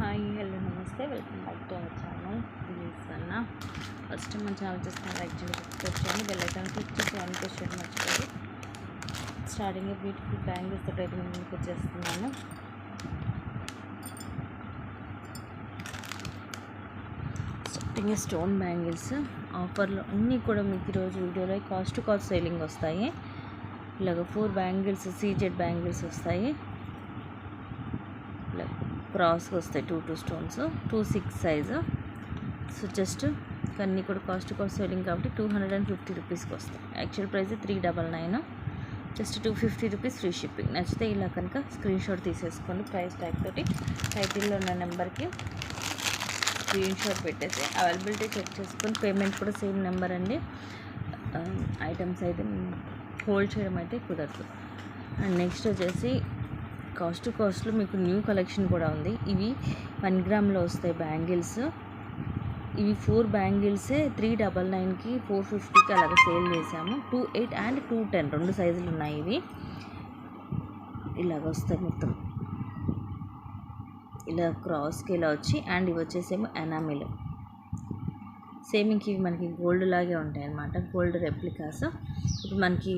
Hi hello నమస్తే welcome back to our channel. Please అన్న first time మన channel చూస్తే లైక్ చేయండి, సబ్స్క్రైబ్ చేయండి, బెల్ ఐకాన్ క్లిక్ చేసి ఆన్ చేసి మర్చిపోయి స్టార్టింగ్ బ్యూటిఫుల్ బ్యాంగిల్స్ తోటి అయితే ముందుకు వచ్చేస్తున్నాను. స్టార్టింగ్ స్టోన్ బ్యాంగిల్స్ ఆఫర్లో అన్నీ కూడా మీకు ఈరోజు వీడియోలో కాస్ట్ టు కాస్ట్ సేలింగ్ వస్తాయి. ఇలాగ 4 బ్యాంగిల్స్ సీజెడ్ బ్యాంగిల్స్ వస్తాయి. ఇలా క్రాస్గా వస్తాయి 2 స్టోన్స్ 2-6 సైజు. సో జస్ట్ అన్నీ కూడా కాస్ట్ టు కాస్ట్ సేలింగ్ కాబట్టి 250 రూపీస్కి వస్తాయి. Actual price 399, just 250 rupees free shipping. నచ్చితే ఇలా కనుక స్క్రీన్ షాట్ తీసేసుకోండి. ప్రైస్ ట్యాగ్ తోటి టైటిల్లో ఉన్న నెంబర్కి స్క్రీన్ షాట్ పెట్టేసి అవైలబిలిటీ చెక్ చేసుకొని పేమెంట్ కూడా సేమ్ నెంబర్ అండి. ఐటమ్స్ అయితే హోల్డ్ చేయడం అయితే కుదరదు. అండ్ నెక్స్ట్ వచ్చేసి కాస్ట్ టు కాస్ట్లో మీకు న్యూ కలెక్షన్ కూడా ఉంది. ఇవి 1 గ్రామ్లో వస్తాయి బ్యాంగిల్స్. ఇవి 4 బ్యాంగిల్సే 399కి 450కి అలాగ సేల్ చేసాము. 2.8 అండ్ 2.10 2 సైజులు ఉన్నాయి. ఇవి ఇలాగ వస్తాయి మొత్తం ఇలా క్రాస్కి ఇలా వచ్చి, అండ్ ఇవి వచ్చేసేమో ఎనామిల్ సేమ్. ఇంక ఇవి మనకి గోల్డ్ లాగే ఉంటాయి అన్నమాట, గోల్డ్ రెప్లికాస్. ఇప్పుడు మనకి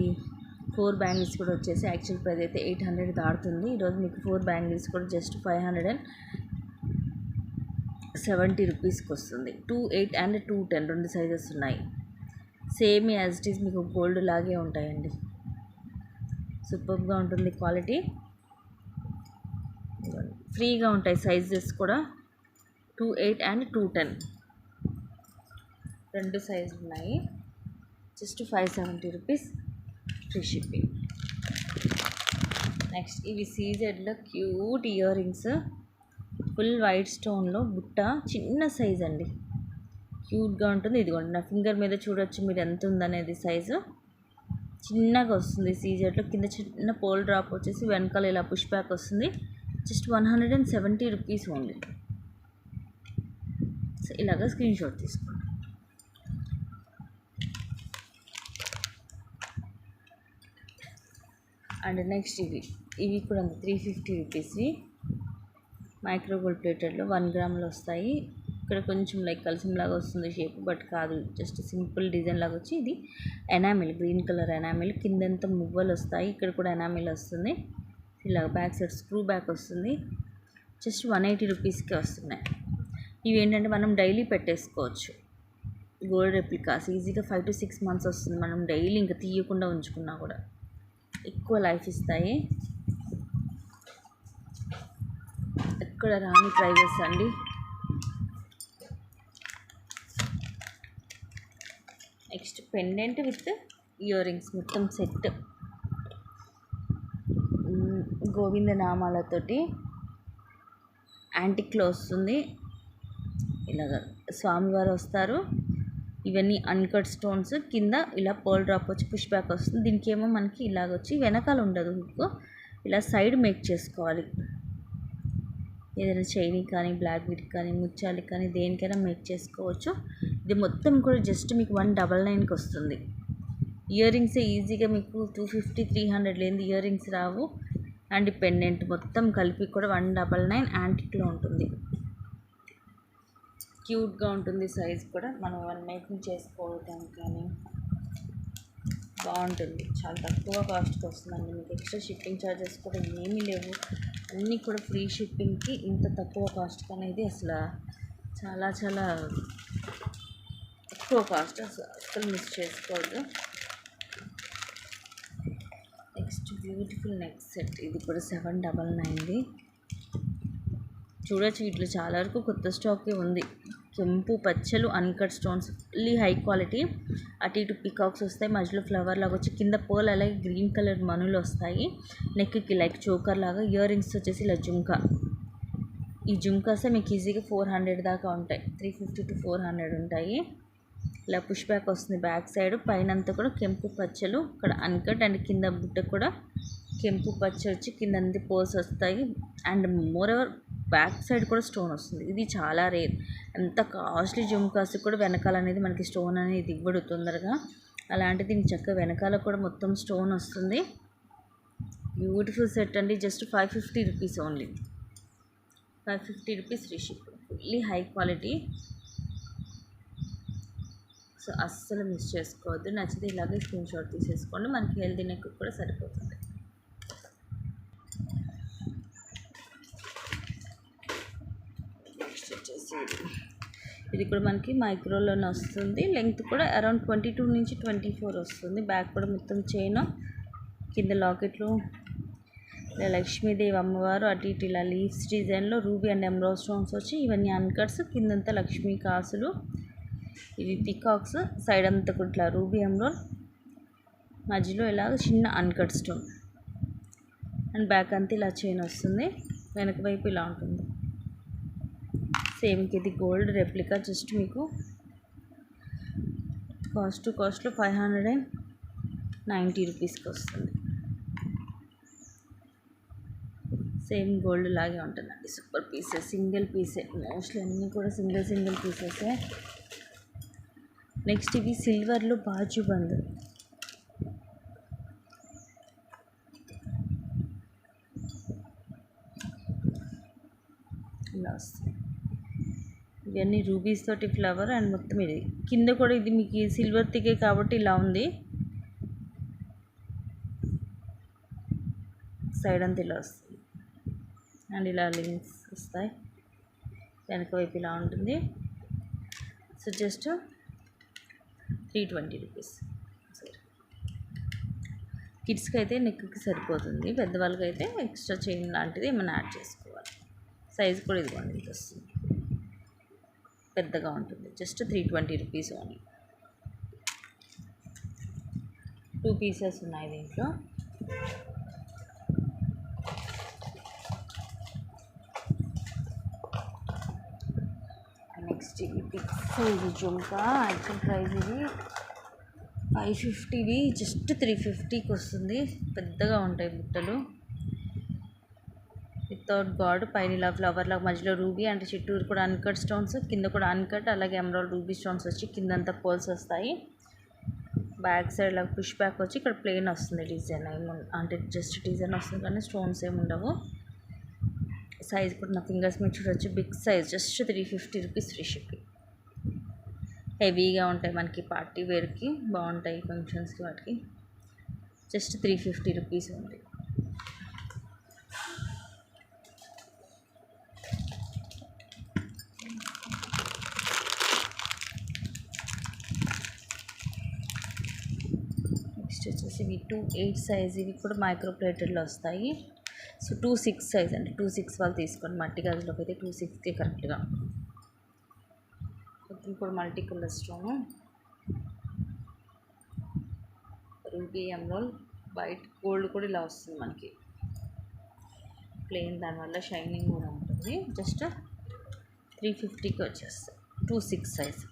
4 బ్యాంగిల్స్ కూడా వచ్చేసి యాక్చువల్ ప్రైస్ అయితే 800 దాడుతుంది. ఈరోజు మీకు 4 బ్యాంగిల్స్ కూడా జస్ట్ 570 రూపీస్కి వస్తుంది. 2.8 అండ్ 2.10 2 సైజెస్ ఉన్నాయి. సేమ్ యాజ్ ఇట్ ఈస్ మీకు గోల్డ్ లాగే ఉంటాయండి. సూపర్గా ఉంటుంది క్వాలిటీ, ఫ్రీగా ఉంటాయి సైజెస్ కూడా. 2.8 అండ్ 2.10 2 సైజులు ఉన్నాయి. Just 570 rupees free shipping. Next ఇవి సీజెడ్లో cute earrings, full white స్టోన్లో బుట్ట, చిన్న సైజ్ అండి, క్యూట్గా ఉంటుంది. ఇదిగోండి నా ఫింగర్ మీద చూడొచ్చు మీరు ఎంత ఉందనేది. సైజు చిన్నగా వస్తుంది సీజెడ్లో. కింద చిన్న పోల్ డ్రాప్ వచ్చేసి వెనకాల ఇలా పుష్ బ్యాక్ వస్తుంది. Just 170 rupees only. సో ఇలాగ స్క్రీన్ షాట్ తీసుకోండి. అండ్ నెక్స్ట్ ఇవి కూడా 350 రూపీస్వి మైక్రో గోల్డ్ ప్లేటెడ్లో 1 గ్రామ్లో వస్తాయి. ఇక్కడ కొంచెం లైక్ కలసంలాగా వస్తుంది షేప్, బట్ కాదు, జస్ట్ సింపుల్ డిజైన్ లాగా వచ్చి ఇది ఎనామిల్, గ్రీన్ కలర్ ఎనామిల్. కిందంతా మువ్వలు వస్తాయి, ఇక్కడ కూడా ఎనామిల్ వస్తుంది. ఇలా బ్యాక్ సైడ్ స్క్రూ బ్యాక్ వస్తుంది. జస్ట్ 180 రూపీస్కే వస్తున్నాయి. ఇవి ఏంటంటే మనం డైలీ పెట్టేసుకోవచ్చు. గోల్డ్ రెప్లికాస్ ఈజీగా 5 to 6 మంత్స్ వస్తుంది. మనం డైలీ ఇంకా తీయకుండా ఉంచుకున్నా కూడా ఎక్కువ లైఫ్ ఇస్తాయి. ఎక్కడ రాని ప్రైజెస్ అండి. Next pendant with ear rings మొత్తం సెట్, గోవింద నామాలతోటి యాంటిక్లో వస్తుంది. ఇలాగ స్వామివారు వస్తారు. ఇవన్నీ అన్కట్ స్టోన్స్, కింద ఇలా పర్ల్ డ్రాప్ వచ్చి పుష్ బ్యాక్ వస్తుంది. దీనికి ఏమో మనకి ఇలాగ వచ్చి వెనకాల ఉండదు హుక్, ఇలా సైడ్ మేక్ చేసుకోవాలి. ఏదైనా చైనీ కానీ బ్లాక్ బీట్ కానీ ముత్యాలు కానీ దేనికైనా మేక్ చేసుకోవచ్చు. ఇది మొత్తం కూడా జస్ట్ మీకు 199కి వస్తుంది. ఇయర్ రింగ్సే ఈజీగా మీకు 250-300 లేని ear rings Rao. And pendant మొత్తం కలిపి కూడా 199 యాంటిక్లో ఉంటుంది. క్యూట్గా ఉంటుంది. సైజ్ కూడా మనం మేకింగ్ చేసుకోవడం కానీ బాగుంటుంది. చాలా తక్కువ కాస్ట్కి వస్తుందండి. మీకు ఎక్స్ట్రా షిప్పింగ్ ఛార్జెస్ కూడా ఏమీ లేవు. అన్నీ కూడా ఫ్రీ షిప్పింగ్కి ఇంత తక్కువ కాస్ట్కి అనేది అసలు చాలా చాలా ఎక్కువ కాస్ట్, అసలు మిస్ చేసుకోవద్దు. నెక్స్ట్ బ్యూటిఫుల్ నెక్ సెట్, ఇది కూడా 799ది. చూడొచ్చు వీటిలో చాలా వరకు కొత్త స్టాకే ఉంది. కెంపు పచ్చలు uncut stones, fully high quality. అటు ఇటు పికాక్స్ వస్తాయి, మధ్యలో ఫ్లవర్ లాగా వచ్చి కింద పోల్, అలాగే గ్రీన్ కలర్ మనులు వస్తాయి. నెక్కి లైక్ చోకర్ లాగా. ఇయర్ రింగ్స్ వచ్చేసి ఇలా జుంకా. ఈ జుంకాసే మీకు ఈజీగా 400 దాకా ఉంటాయి. 350 to 400 ఉంటాయి. ఇలా పుష్ బ్యాక్ వస్తుంది బ్యాక్ సైడ్. పైన అంతా కూడా కెంపు పచ్చలు, ఇక్కడ అన్కట్, అండ్ కింద బుట్ట కూడా కెంపు పచ్చ వచ్చి కింద అన్ని పోల్స్ వస్తాయి. And more ever back side కూడా స్టోన్ వస్తుంది. ఇది చాలా రేర్. ఎంత కాస్ట్లీ జుమ్కాస్ కూడా వెనకాల అనేది మనకి స్టోన్ అనేది ఇవ్వడు తొందరగా. అలాంటిది దీనికి చక్కగా వెనకాల కూడా మొత్తం స్టోన్ వస్తుంది. బ్యూటిఫుల్ సెట్ అండి. Just 550 rupees only. ₹550 free ship. Fully high quality. So అస్సలు మిస్ చేసుకోవద్దు. నచ్చితే ఇలాగే స్క్రీన్ షాట్ తీసేసుకోండి. మనకి హెల్దీ నెక్ కూడా సరిపోతుంది. నెక్స్ట్ వచ్చేసి ఇది కూడా మనకి మైక్రోలోనే వస్తుంది. లెంగ్త్ కూడా అరౌండ్ 22 నుంచి 24 వస్తుంది. బ్యాక్ కూడా మొత్తం చైన్, కింద లాకెట్లు, ఇలా లక్ష్మీదేవి అమ్మవారు అటు ఇటు ఇలా లీవ్స్ డిజైన్లో రూబీ అండ్ ఎమరాల్డ్ స్టోన్స్ వచ్చి ఇవన్నీ అన్కట్స్, కిందంతా లక్ష్మీ కాసులు, ఇవి పికాక్స్, సైడ్ అంతా కూడా ఇట్లా రూబీ ఎమరాల్డ్, మధ్యలో ఇలాగ చిన్న అన్కట్ స్టోన్ అండ్ బ్యాక్ అంతా ఇలా చైన్ వస్తుంది. వెనక వైపు ఇలా ఉంటుంది. సేమ్ ఇది గోల్డ్ రెప్లికా. జస్ట్ మీకు కాస్ట్లో ₹590 వస్తుంది. సేమ్ గోల్డ్ లాగే ఉంటుందండి. సూపర్ పీసెస్, సింగిల్ పీసే, మోస్ట్లీ అన్నీ కూడా సింగిల్ పీసెసే. నెక్స్ట్ ఇవి సిల్వర్లో బాజుబంద్. ఇలా వస్తుంది. ఇవన్నీ రూబీస్ తోటి ఫ్లవర్ అండ్ మొత్తం ఇది కింద కూడా ఇది మీకు సిల్వర్ తిగే కాబట్టి ఇలా ఉంది. సైడ్ అంతా ఇలా వస్తుంది అండ్ ఇలా లింక్స్ వస్తాయి. వెనక వైపు ఇలా ఉంటుంది. So just ₹320. సరే, కిడ్స్కి అయితే నెక్కి సరిపోతుంది. పెద్దవాళ్ళకి అయితే ఎక్స్ట్రా చైన్ లాంటిది ఏమైనా యాడ్ చేసుకోవాలి. సైజ్ కూడా ఇదిగోండి ఇది వస్తుంది, పెద్దగా ఉంటుంది. Just ₹320 only. 2 పీసెస్ ఉన్నాయి దీంట్లో. నెక్స్ట్ ఇది బిగ్ సైజ్ జుంకా. యాక్చువల్ ప్రైస్ ఇది $550, జస్ట్ $350కి వస్తుంది. పెద్దగా ఉంటాయి బుట్టలు. వితౌట్ గాడ్, పైన ఇలా ఫ్లవర్ లాగా మధ్యలో రూబీ అంటే చుట్టూరు కూడా అన్కట్ స్టోన్స్, కింద కూడా అన్కట్, అలాగే ఎమరాల్డ్ రూబీ స్టోన్స్ వచ్చి కిందంతా పోల్స్ వస్తాయి. బ్యాక్ సైడ్ లాగా పుష్ బ్యాక్ వచ్చి ఇక్కడ ప్లెయిన్ వస్తుంది. డిజైన్ అంటే జస్ట్ డిజైన్ వస్తుంది కానీ స్టోన్స్ ఏమి ఉండవు. సైజ్ కూడా నా ఫింగర్స్ మీద చూడొచ్చు, big size. Just ₹350 free shipping. హెవీగా ఉంటాయి, మనకి పార్టీ వేర్కి బాగుంటాయి, ఫంక్షన్స్కి వాటికి. జస్ట్ ₹350 ఉంది. నెక్స్ట్ వచ్చేసి ఇవి 2/8 సైజ్. ఇవి కూడా మైక్రో ప్లేటెడ్లో వస్తాయి. సో 2/6 సైజ్ అండి. 2/6 వాళ్ళు తీసుకోండి. మట్టి గాజులోకి అయితే 2/6కి కరెక్ట్గా. మొత్తం కూడా multi colour stone, ruby emerald, white, gold కూడా ఇలా వస్తుంది మనకి. ప్లెయిన్, దానివల్ల షైనింగ్ కూడా ఉంటుంది. జస్ట్ 350కి వచ్చేస్తాయి. 2/6 సైజ్.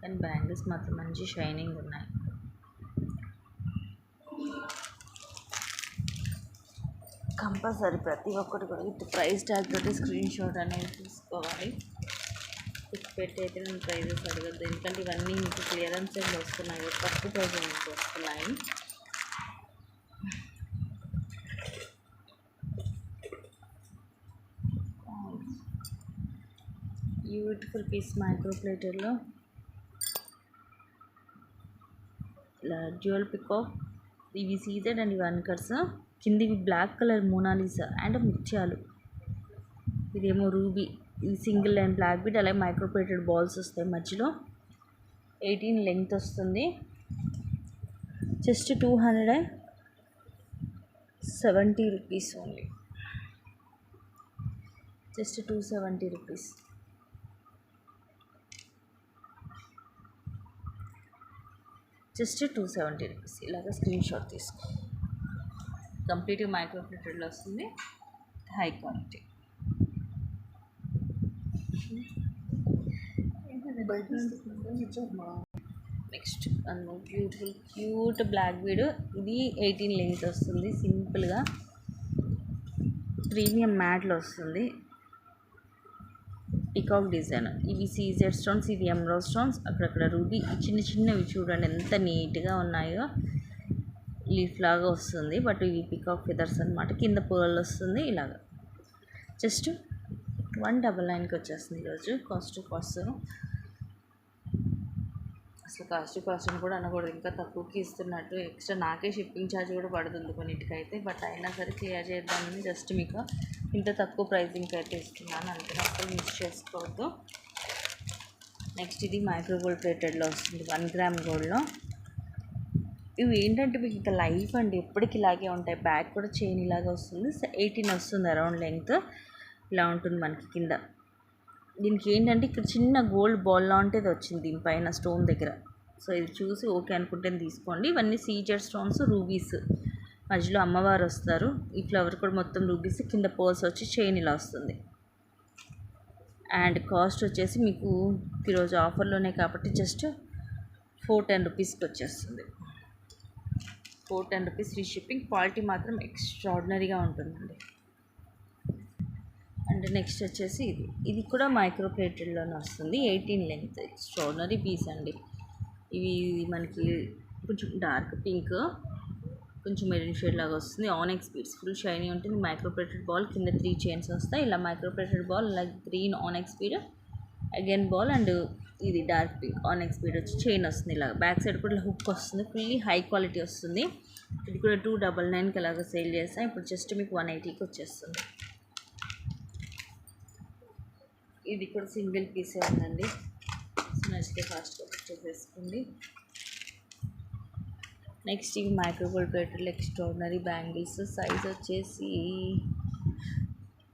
కానీ బ్యాంగిల్స్ మాత్రం మంచి షైనింగ్ ఉన్నాయి. కంపల్సరీ ప్రతి ఒక్కటి కూడా విత్ ప్రైస్ ట్యాగ్ తోటి స్క్రీన్ షాట్ అనేది తీసుకోవాలి. పిక్ పెట్టి అయితే నేను ప్రైజెస్ అడగద్దు, ఎందుకంటే ఇవన్నీ మీకు క్లియరెన్స్ సేల్ వస్తున్నాయి, తక్కువ ప్రైస్ మీకు వస్తున్నాయి. బ్యూటిఫుల్ పీస్ మైక్రో ప్లేటర్లో ఇలా డ్యూయల్ పికాక్. ఇవి సీజెడ్ అండ్ ఇవి అన్కట్స్. కిందివి బ్లాక్ కలర్ మోనాలిసా అండ్ ముత్యాలు. ఇదేమో రూబీ. ఇది సింగిల్ లైన్ బ్లాక్ బీడ్, అలాగే మైక్రో ప్లేటెడ్ బాల్స్ వస్తాయి మధ్యలో. 18 లెంగ్త్ వస్తుంది. Just ₹270 only. జస్ట్ ₹270. జస్ట్ ₹270. ఇలాగ స్క్రీన్ షాట్ తీసుకో. కంప్లీట్గా మైక్రో ప్లేటెడ్లో వస్తుంది, high quality. Next beautiful cute black bead. ఇది 18 లెంగ్త్ వస్తుంది. సింపుల్గా ప్రీమియం మ్యాట్లో వస్తుంది. Peacock design. ఇవి సీజెడ్ స్టోన్స్, ఇవి ఎమరాల్డ్ స్టోన్స్, అక్కడక్కడ రూబీ. చిన్నవి చూడండి ఎంత నీట్గా ఉన్నాయో. లీఫ్ లాగా వస్తుంది, బట్ ఇవి పికాక్ ఫెదర్స్ అనమాట. కింద పర్ల్ వస్తుంది ఇలాగా. జస్ట్ 199కి వచ్చేస్తుంది ఈరోజు. కాస్ట్ అసలు కాస్ట్ అని కూడా అనకూడదు, ఇంకా తక్కువకి ఇస్తున్నట్టు. ఎక్స్ట్రా నాకే షిప్పింగ్ ఛార్జ్ కూడా పడుతుంది కొన్నిటికైతే, బట్ అయినా సరే క్లియర్ చేద్దామని జస్ట్ మీకు ఇంత తక్కువ ప్రైజింగ్కి అయితే ఇస్తున్నాను. అందుకని అసలు మిస్ చేసుకోవద్దు. నెక్స్ట్ ఇది మైక్రో గోల్డ్ ప్లేటెడ్లో వస్తుంది, 1 గ్రామ్ గోల్డ్లో. ఇవి ఏంటంటే మీకు ఇంకా లైఫ్ అండి, ఎప్పటికి ఇలాగే ఉంటాయి. బ్యాక్ కూడా చైన్ ఇలాగే వస్తుంది, 18 వస్తుంది అరౌండ్ లెంగ్త్. ఇలా ఉంటుంది మనకి కింద. దీనికి ఏంటంటే ఇక్కడ చిన్న గోల్డ్ బాల్ లాంటిది వచ్చింది దీనిపైన స్టోన్ దగ్గర. సో ఇది చూసి ఓకే అనుకుంటే తీసుకోండి. ఇవన్నీ సీజర్ స్టోన్స్, రూబీస్, మధ్యలో అమ్మవారు వస్తారు. ఈ ఫ్లవర్ కూడా మొత్తం రూబీస్, కింద పర్ల్స్ వచ్చి చైన్ ఇలా వస్తుంది. అండ్ కాస్ట్ వచ్చేసి మీకు ఈరోజు ఆఫర్లోనే కాబట్టి జస్ట్ 410 రూపీస్కి వచ్చేస్తుంది. 410 రూపీస్ ఫ్రీ షిప్పింగ్. క్వాలిటీ మాత్రం ఎక్స్ట్రాడినరీగా ఉంటుందండి. అండ్ నెక్స్ట్ వచ్చేసి ఇది కూడా మైక్రో ప్లేటెడ్లోనే వస్తుంది, 18 లెంగ్త్. ఎక్స్ట్రాడినరీ పీస్ అండి. ఇవి మనకి కొంచెం డార్క్ పింక్, కొంచెం మెరూన్ షేడ్ లాగా వస్తుంది. ఆనెక్స్ బీడ్స్, ఫుల్ షైనీ ఉంటుంది. మైక్రో ప్లేటెడ్ బాల్, కింద 3 చైన్స్ వస్తాయి. ఇలా మైక్రో ప్లేటెడ్ బాల్, ఇలా green onyx bead, again ball, and ఇది డార్క్ పింక్ ఆనెక్స్ బీడ్ వచ్చి చైన్ వస్తుంది. ఇలా బ్యాక్ సైడ్ కూడా ఇలా హుక్ వస్తుంది. ఫుల్లీ హై క్వాలిటీ వస్తుంది. ఇది కూడా 299కి అలాగా సేల్ చేస్తాం. ఇప్పుడు జస్ట్ మీకు 180కి వచ్చేస్తుంది. ఇది కూడా సింగిల్ పీసే ఉందండి. సో నచ్చితే ఫాస్ట్గా పర్చేస్ చేసుకోండి. నెక్స్ట్ ఇవి micro gold plated extraordinary bangles. Size వచ్చేసి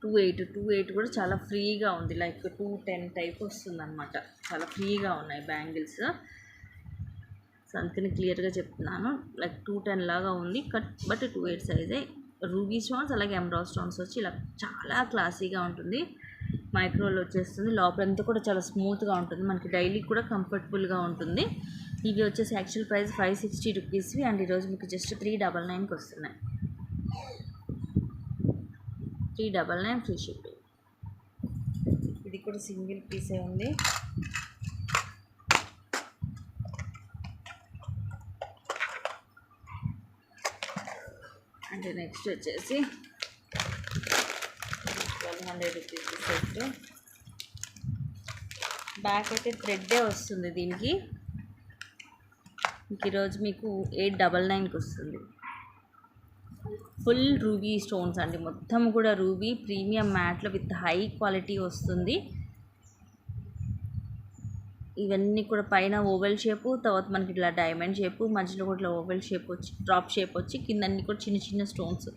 2.8 కూడా చాలా ఫ్రీగా ఉంది. లైక్ 210 టైప్ వస్తుంది అనమాట. చాలా ఫ్రీగా ఉన్నాయి బ్యాంగిల్స్. సో అందుకని క్లియర్గా చెప్తున్నాను, లైక్ 210 లాగా ఉంది బట్ 2.8 సైజే. రూబీ స్టోన్స్ అలాగే ఎమరాల్డ్ స్టోన్స్ వచ్చి ఇలా చాలా క్లాసీగా ఉంటుంది. మైక్రోలో వచ్చేస్తుంది. లోపలంతా కూడా చాలా స్మూత్గా ఉంటుంది. మనకి డైలీ కూడా కంఫర్టబుల్గా ఉంటుంది. ఇవి వచ్చేసి యాక్చువల్ ప్రైస్ 560 రూపీస్వి, అండ్ ఈరోజు మీకు జస్ట్ 399కి వస్తున్నాయి. 399 ఫ్రీ షిప్పింగ్. ఇది కూడా సింగిల్ పీసే ఉంది. అండ్ నెక్స్ట్ వచ్చేసి 1200 రూపీస్ సెట్. బ్యాక్ అయితే థ్రెడ్డే వస్తుంది దీనికి. ఈరోజు మీకు 899కి వస్తుంది. ఫుల్ రూబీ స్టోన్స్ అండి, మొత్తం కూడా రూబీ ప్రీమియం మ్యాట్లో విత్ హై క్వాలిటీ వస్తుంది. ఇవన్నీ కూడా పైన ఓవెల్ షేపు, తర్వాత మనకి ఇట్లా డైమండ్ షేపు, మధ్యలో కూడా ఇట్లా ఓవెల్ షేప్ వచ్చి డ్రాప్ షేప్ వచ్చి, కింద అన్ని కూడా చిన్న చిన్న స్టోన్స్.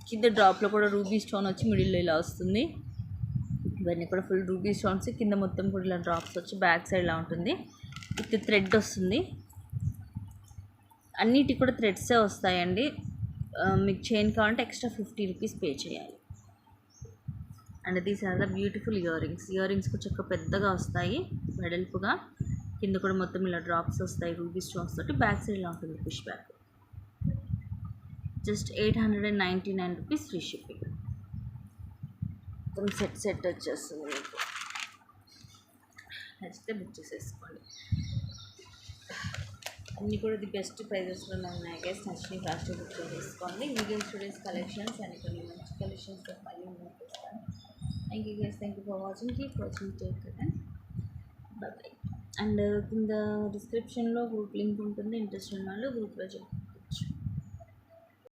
కింద డ్రాప్లో కూడా రూబీ స్టోన్ వచ్చి మిడిల్లో ఇలా వస్తుంది. ఇవన్నీ కూడా ఫుల్ రూబీ స్టోన్స్. కింద మొత్తం కూడా ఇలా డ్రాప్స్ వచ్చి బ్యాక్ సైడ్ ఇలా ఉంటుంది. విత్ థ్రెడ్ వస్తుంది. అన్నిటికి కూడా థ్రెడ్సే వస్తాయండి. మీకు చైన్ కావాలంటే ఎక్స్ట్రా 50 రూపీస్ పే చేయాలి. And these are the beautiful earrings కొంచెం పెద్దగా వస్తాయి, వెడల్పుగా. కింద కూడా మొత్తం ఇలా డ్రాప్స్ వస్తాయి రూబీ స్టోన్స్ తోటి. బ్యాక్ సైడ్ ఇలా ఉంటుంది push back. Just 899 rupees free shipping. మొత్తం సెట్ వచ్చేస్తుంది మీకు. నచ్చితే బుక్ చేసేసుకోండి. అన్నీ కూడా ది బెస్ట్ ప్రైజెస్లోనే ఉన్నాయి గైస్. నచ్చిన ఫాస్ట్గా బుక్ చేసుకోండి. మీడియం స్టూడెంట్స్ కలెక్షన్స్ అండ్ కొన్ని మంచి కలెక్షన్స్తో మళ్ళీ ముందుకు వస్తాను. Thank you guys, thank you for watching. Keep watching, take care and by. And కింద డిస్క్రిప్షన్లో గ్రూప్ లింక్ ఉంటుంది. ఇంట్రెస్ట్ ఉన్న వాళ్ళు గ్రూప్లో